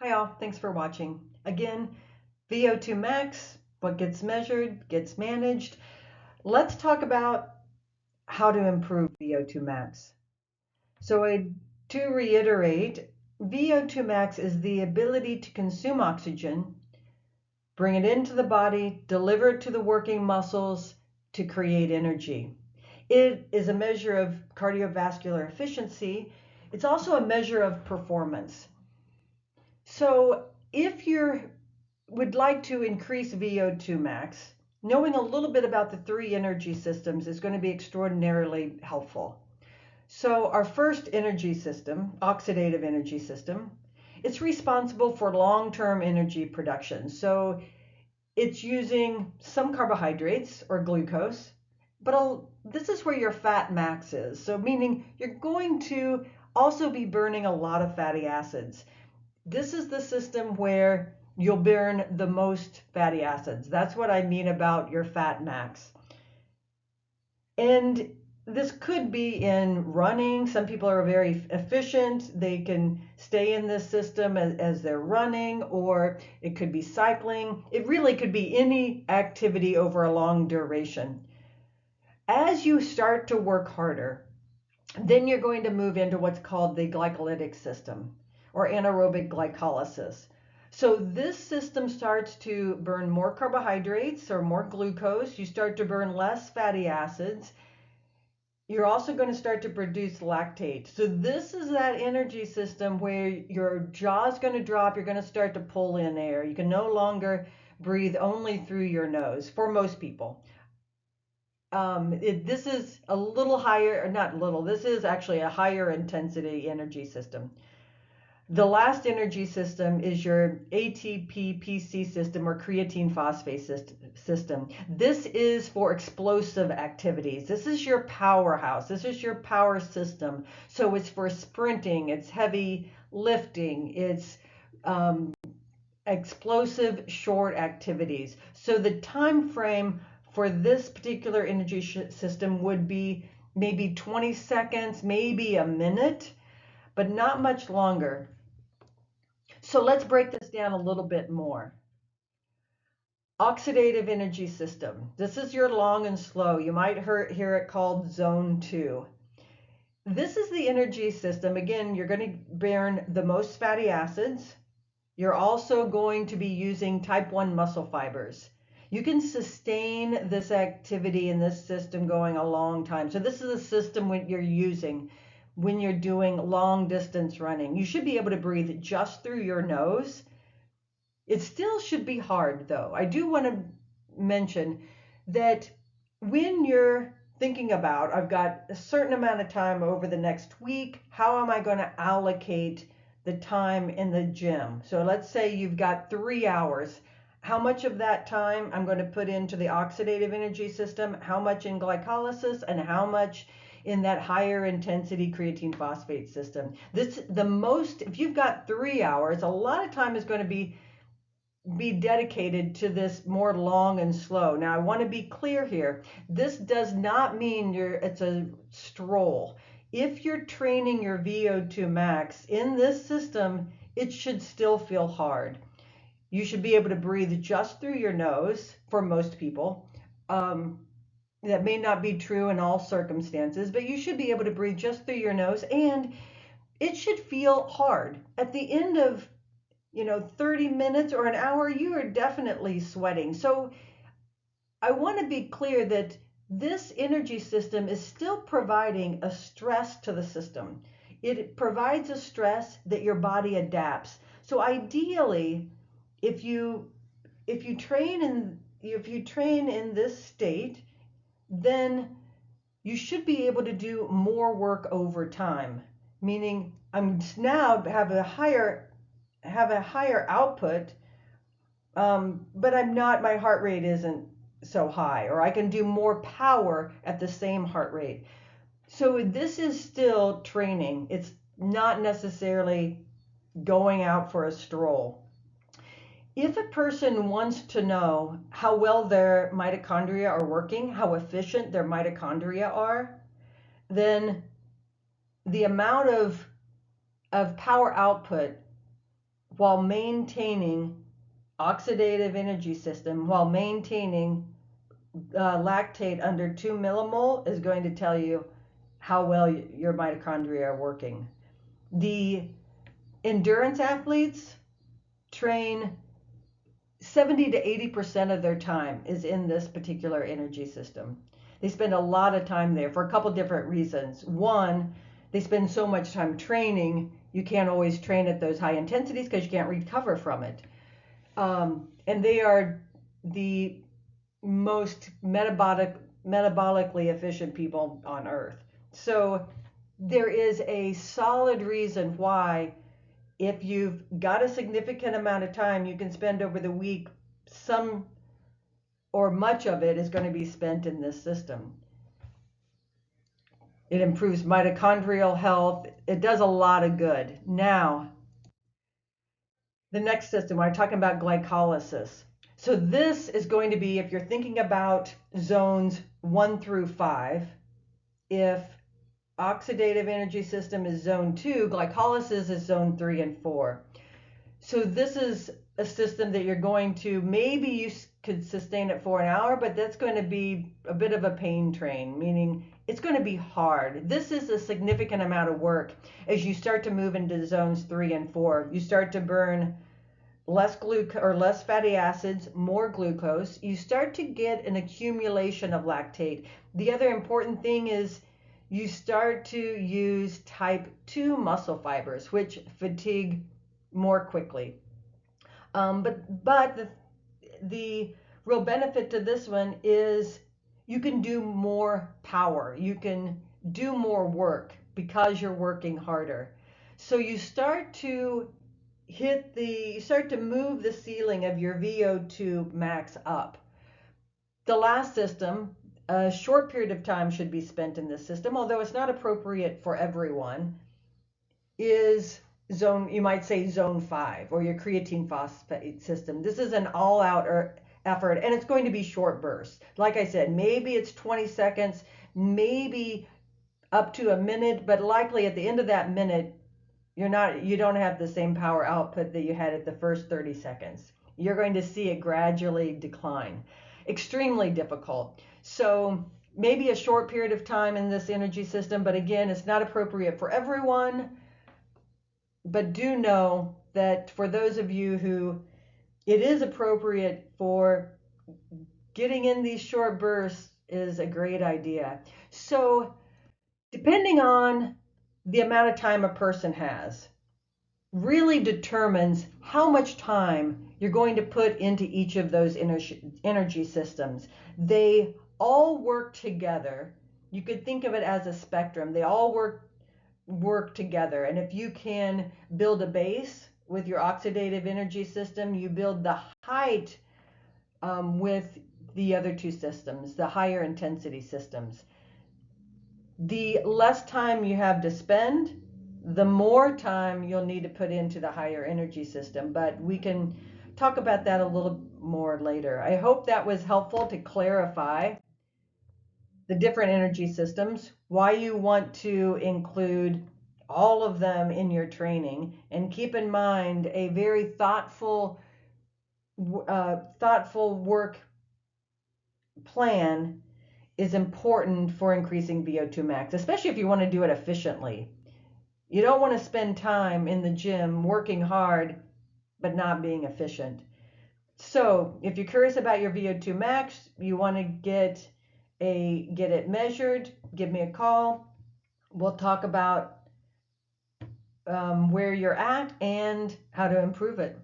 Hi all, thanks for watching. Again, VO2 max, what gets measured, gets managed. Let's talk about how to improve VO2 max. To reiterate, VO2 max is the ability to consume oxygen, bring it into the body, deliver it to the working muscles to create energy. It is a measure of cardiovascular efficiency. It's also a measure of performance. So if you would like to increase VO2 max, knowing a little bit about the three energy systems is going to be extraordinarily helpful. So our first energy system, oxidative energy system, it's responsible for long-term energy production. So it's using some carbohydrates or glucose, but this is where your fat max is. So meaning you're going to also be burning a lot of fatty acids. This is the system where you'll burn the most fatty acids. That's what I mean about your fat max. And this could be in running. Some people are very efficient. They can stay in this system as they're running, or it could be cycling. It really could be any activity over a long duration. As you start to work harder, then you're going to move into what's called the glycolytic system or anaerobic glycolysis. So this system starts to burn more carbohydrates or more glucose. You start to burn less fatty acids. You're also going to start to produce lactate. So this is that energy system where your jaw's going to drop. You're going to start to pull in air. You can no longer breathe only through your nose for most people. This is a little higher, or not little, this is actually a higher intensity energy system. The last energy system is your ATP-PC system or creatine phosphate system. This is for explosive activities. This is your powerhouse. This is your power system. So it's for sprinting, it's heavy lifting, it's explosive short activities. So the time frame for this particular energy system would be maybe 20 seconds, maybe a minute, but not much longer. So let's break this down a little bit more. Oxidative energy system. This is your long and slow. You might hear it called zone 2. This is the energy system. Again, you're going to burn the most fatty acids. You're also going to be using type 1 muscle fibers. You can sustain this activity in this system going a long time. So this is a system when you're using when you're doing long distance running. You should be able to breathe just through your nose. It still should be hard though. I do want to mention that when you're thinking about, I've got a certain amount of time over the next week, how am I going to allocate the time in the gym? So let's say you've got 3 hours. How much of that time I'm going to put into the oxidative energy system, how much in glycolysis, and how much in that higher intensity creatine phosphate system. If you've got 3 hours, a lot of time is going to be dedicated to this more long and slow. Now I want to be clear here. This does not mean it's a stroll. If you're training your VO2 max in this system, it should still feel hard. You should be able to breathe just through your nose for most people. That may not be true in all circumstances, but you should be able to breathe just through your nose, and it should feel hard. At the end of 30 minutes or an hour, you are definitely sweating. So I want to be clear that this energy system is still providing a stress to the system. It provides a stress that your body adapts. So ideally, if you train in this state, then you should be able to do more work over time. Meaning, I'm now have a higher output, but my heart rate isn't so high, or I can do more power at the same heart rate. So this is still training. It's not necessarily going out for a stroll. If a person wants to know how well their mitochondria are working, how efficient their mitochondria are, then the amount of power output while maintaining oxidative energy system, while maintaining lactate under 2 millimole, is going to tell you how well your mitochondria are working. The endurance athletes train 70 to 80% of their time is in this particular energy system. They spend a lot of time there for a couple different reasons. One, they spend so much time training, you can't always train at those high intensities because you can't recover from it. And they are the most metabolically efficient people on earth. So there is a solid reason why, if you've got a significant amount of time you can spend over the week, some or much of it is going to be spent in this system. It improves mitochondrial health. It does a lot of good. Now, the next system, I'm talking about glycolysis. So this is going to be, if you're thinking about zones 1 through 5, if oxidative energy system is zone 2, glycolysis is zone 3 and 4. So this is a system that you're going to, maybe you could sustain it for an hour, but that's going to be a bit of a pain train, meaning it's going to be hard. This is a significant amount of work. As you start to move into zones 3 and 4, you start to burn less less fatty acids, more glucose. You start to get an accumulation of lactate. The other important thing is you start to use type 2 muscle fibers, which fatigue more quickly. But the real benefit to this one is you can do more power. You can do more work because you're working harder. So you start to move the ceiling of your VO2 max up. The last system, a short period of time should be spent in this system, although it's not appropriate for everyone, is you might say zone 5, or your creatine phosphate system. This is an all-out effort, and it's going to be short bursts. Like I said, maybe it's 20 seconds, maybe up to a minute, but likely at the end of that minute, you don't have the same power output that you had at the first 30 seconds. You're going to see it gradually decline. Extremely difficult. So maybe a short period of time in this energy system, but again, it's not appropriate for everyone. But do know that for those of you who it is appropriate for, getting in these short bursts is a great idea. So depending on the amount of time a person has, really determines how much time you're going to put into each of those energy systems. They all work together. You could think of it as a spectrum. They all work together. And if you can build a base with your oxidative energy system, you build the height with the other two systems, the higher intensity systems. The less time you have to spend, the more time you'll need to put into the higher energy system. But we can talk about that a little more later. I hope that was helpful to clarify the different energy systems, why you want to include all of them in your training, and keep in mind a very thoughtful work plan is important for increasing VO2 max, especially if you want to do it efficiently. You don't want to spend time in the gym working hard but not being efficient. So if you're curious about your VO2 max, you want to get it measured, give me a call. We'll talk about where you're at and how to improve it.